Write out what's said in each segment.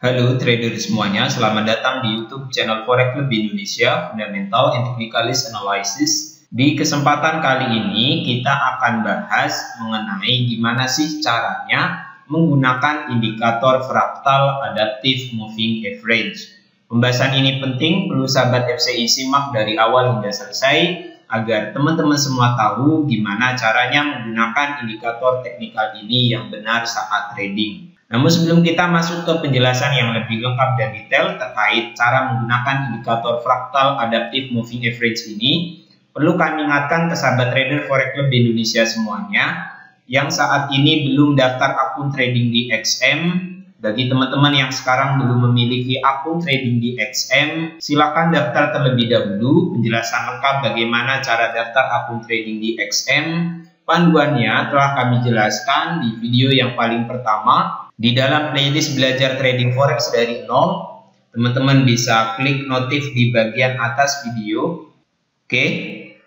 Halo trader semuanya, selamat datang di YouTube channel Forex Lebih Indonesia, Fundamental and Technicalist Analysis. Di kesempatan kali ini kita akan bahas mengenai gimana sih caranya menggunakan indikator fraktal adaptive moving average. Pembahasan ini penting, perlu sahabat FCI simak dari awal hingga selesai agar teman-teman semua tahu gimana caranya menggunakan indikator teknikal ini yang benar saat trading. Namun sebelum kita masuk ke penjelasan yang lebih lengkap dan detail terkait cara menggunakan indikator fraktal adaptive moving average ini, perlu kami ingatkan ke sahabat trader Forex Lebih Indonesia semuanya yang saat ini belum daftar akun trading di XM. Bagi teman-teman yang sekarang belum memiliki akun trading di XM, silakan daftar terlebih dahulu. Penjelasan lengkap bagaimana cara daftar akun trading di XM, panduannya telah kami jelaskan di video yang paling pertama. Di dalam playlist belajar trading forex dari nol, teman-teman bisa klik notif di bagian atas video. Oke.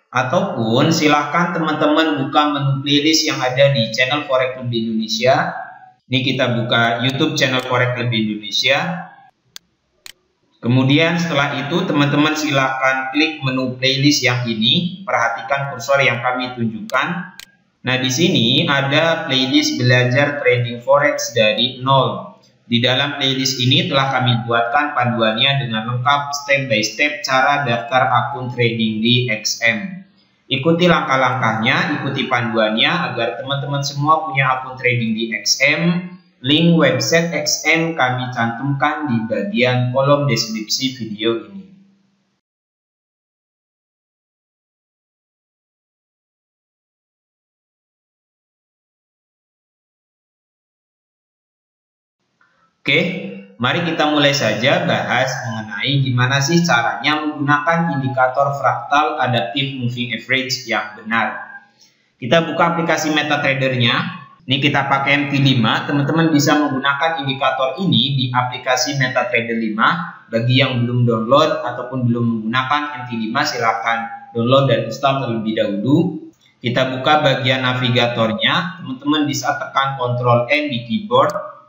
Ataupun silahkan teman-teman buka menu playlist yang ada di channel Forex Lebih Indonesia. Ini kita buka YouTube channel Forex Lebih Indonesia. Kemudian setelah itu teman-teman silahkan klik menu playlist yang ini. Perhatikan kursor yang kami tunjukkan. Nah, di sini ada playlist belajar trading forex dari nol. Di dalam playlist ini telah kami buatkan panduannya dengan lengkap step by step cara daftar akun trading di XM. Ikuti langkah-langkahnya, ikuti panduannya agar teman-teman semua punya akun trading di XM. Link website XM kami cantumkan di bagian kolom deskripsi video ini. Oke, mari kita mulai saja bahas mengenai gimana sih caranya menggunakan indikator fraktal adaptive moving average yang benar. Kita buka aplikasi MetaTrader-nya. Ini kita pakai MT5. Teman-teman bisa menggunakan indikator ini di aplikasi MetaTrader 5. Bagi yang belum download ataupun belum menggunakan MT5, silahkan download dan install terlebih dahulu. Kita buka bagian navigatornya. Teman-teman bisa tekan Ctrl N di keyboard.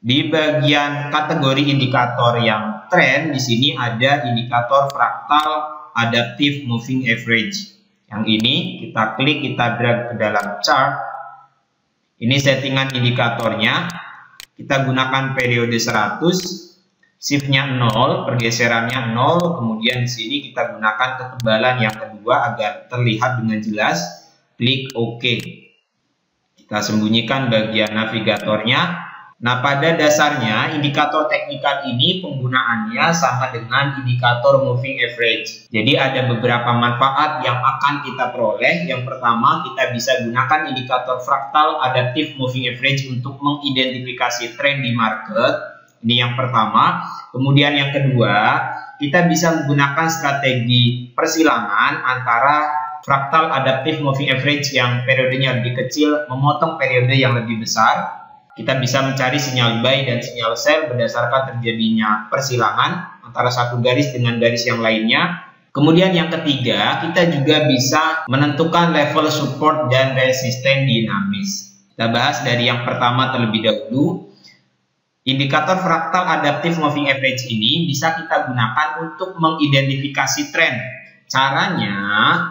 Di bagian kategori indikator yang trend, di sini ada indikator fraktal adaptive moving average. Yang ini kita klik, kita drag ke dalam chart. Ini settingan indikatornya. Kita gunakan periode 100, shift-nya 0, pergeserannya 0. Kemudian di sini kita gunakan ketebalan yang kedua agar terlihat dengan jelas. Klik OK. Kita sembunyikan bagian navigatornya. Nah, pada dasarnya indikator teknikal ini penggunaannya sama dengan indikator moving average. Jadi ada beberapa manfaat yang akan kita peroleh. Yang pertama, kita bisa gunakan indikator fraktal adaptive moving average untuk mengidentifikasi tren di market. Ini yang pertama. Kemudian yang kedua, kita bisa menggunakan strategi persilangan antara fraktal adaptive moving average yang periodenya lebih kecil memotong periode yang lebih besar. Kita bisa mencari sinyal buy dan sinyal sell berdasarkan terjadinya persilangan antara satu garis dengan garis yang lainnya. Kemudian yang ketiga, kita juga bisa menentukan level support dan resisten dinamis. Kita bahas dari yang pertama terlebih dahulu. Indikator fraktal adaptive moving average ini bisa kita gunakan untuk mengidentifikasi tren. Caranya,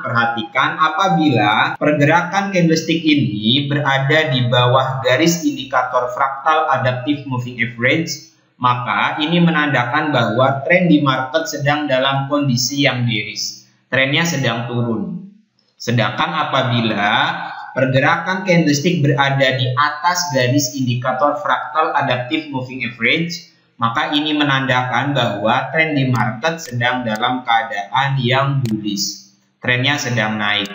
perhatikan apabila pergerakan candlestick ini berada di bawah garis indikator fraktal adaptive moving average, maka ini menandakan bahwa tren di market sedang dalam kondisi yang bearish. Trennya sedang turun. Sedangkan apabila pergerakan candlestick berada di atas garis indikator fraktal adaptive moving average, maka ini menandakan bahwa tren di market sedang dalam keadaan yang bullish. Trennya sedang naik.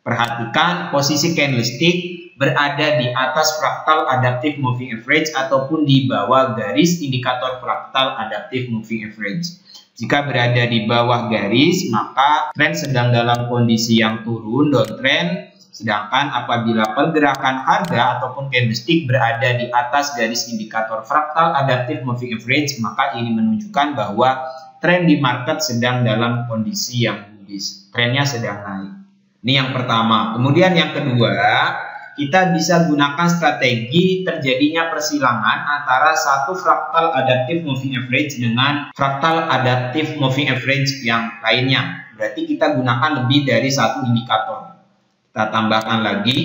Perhatikan posisi candlestick berada di atas fraktal adaptive moving average ataupun di bawah garis indikator fraktal adaptive moving average. Jika berada di bawah garis, maka tren sedang dalam kondisi yang turun, downtrend. Sedangkan apabila pergerakan harga ataupun candlestick berada di atas garis indikator fraktal adaptive moving average, maka ini menunjukkan bahwa tren di market sedang dalam kondisi yang bullish. Trennya sedang naik. Ini yang pertama. Kemudian yang kedua, kita bisa gunakan strategi terjadinya persilangan antara satu fraktal adaptive moving average dengan fraktal adaptive moving average yang lainnya. Berarti kita gunakan lebih dari satu indikator. Kita tambahkan lagi.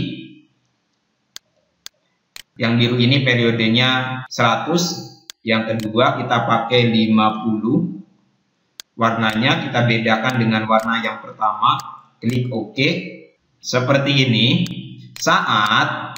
Yang biru ini periodenya 100. Yang kedua kita pakai 50. Warnanya kita bedakan dengan warna yang pertama. Klik OK. Seperti ini. Saat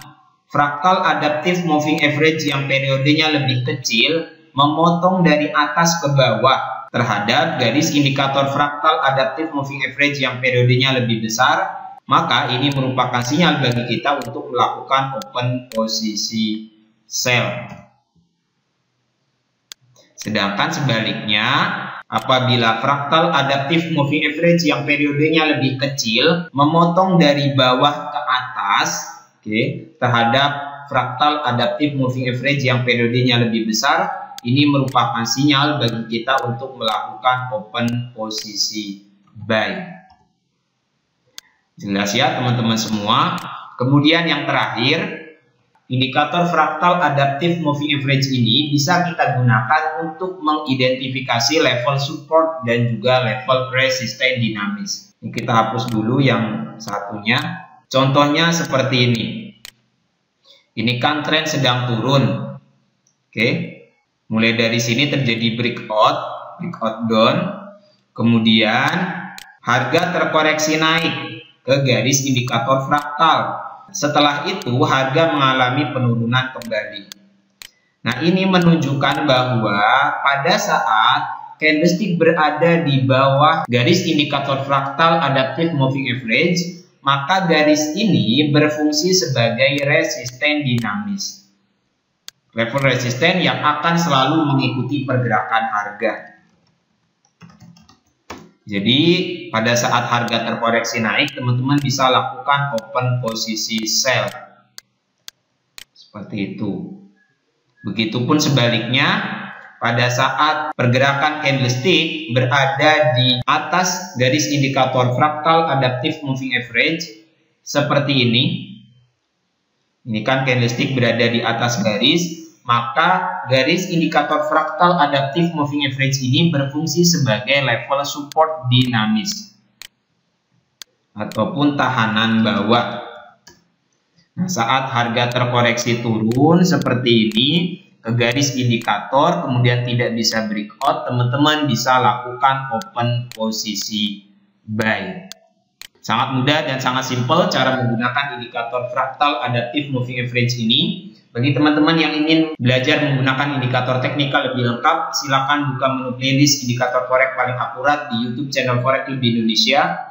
fraktal adaptive moving average yang periodenya lebih kecil memotong dari atas ke bawah terhadap garis indikator fraktal adaptive moving average yang periodenya lebih besar, maka ini merupakan sinyal bagi kita untuk melakukan open posisi sell. Sedangkan sebaliknya, apabila fraktal adaptive moving average yang periodenya lebih kecil memotong dari bawah ke atas, terhadap fraktal adaptive moving average yang periodenya lebih besar, ini merupakan sinyal bagi kita untuk melakukan open posisi buy. Jelas ya teman-teman semua. Kemudian yang terakhir, indikator fraktal adaptive moving average ini bisa kita gunakan untuk mengidentifikasi level support dan juga level resisten dinamis. Ini kita hapus dulu yang satunya. Contohnya seperti ini. Ini kan tren sedang turun. Mulai dari sini terjadi breakout down. Kemudian harga terkoreksi naik ke garis indikator fraktal. Setelah itu harga mengalami penurunan kembali. Nah, ini menunjukkan bahwa pada saat candlestick berada di bawah garis indikator fraktal adaptive moving average, maka garis ini berfungsi sebagai resisten dinamis. Level resisten yang akan selalu mengikuti pergerakan harga. Jadi pada saat harga terkoreksi naik, teman-teman bisa lakukan open posisi sell. Seperti itu. Begitupun sebaliknya, pada saat pergerakan candlestick berada di atas garis indikator fraktal adaptive moving average, seperti ini. Ini kan candlestick berada di atas garis, maka garis indikator fraktal adaptive moving average ini berfungsi sebagai level support dinamis ataupun tahanan bawah. Nah, saat harga terkoreksi turun seperti ini ke garis indikator kemudian tidak bisa breakout, teman-teman bisa lakukan open posisi buy. Sangat mudah dan sangat simpel cara menggunakan indikator fraktal adaptive moving average ini. Bagi teman-teman yang ingin belajar menggunakan indikator teknikal lebih lengkap, silakan buka menu playlist indikator forex paling akurat di YouTube channel Forex Club Indonesia.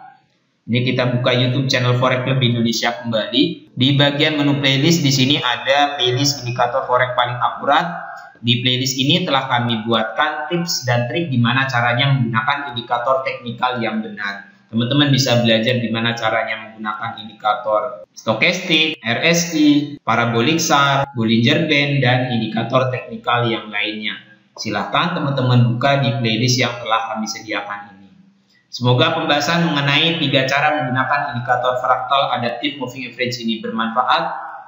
Ini kita buka YouTube channel Forex Club Indonesia kembali. Di bagian menu playlist di sini ada playlist indikator forex paling akurat. Di playlist ini telah kami buatkan tips dan trik gimana caranya menggunakan indikator teknikal yang benar. Teman-teman bisa belajar gimana caranya menggunakan indikator stokastik, RSI, parabolic SAR, Bollinger Band, dan indikator teknikal yang lainnya. Silahkan teman-teman buka di playlist yang telah kami sediakan ini. Semoga pembahasan mengenai 3 cara menggunakan indikator fraktal adaptive moving average ini bermanfaat.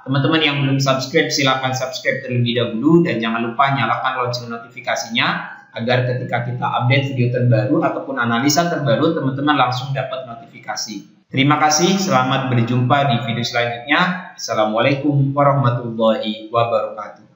Teman-teman yang belum subscribe, silahkan subscribe terlebih dahulu dan jangan lupa nyalakan lonceng notifikasinya agar ketika kita update video terbaru ataupun analisa terbaru, teman-teman langsung dapat notifikasi. Terima kasih, selamat berjumpa di video selanjutnya. Assalamualaikum warahmatullahi wabarakatuh.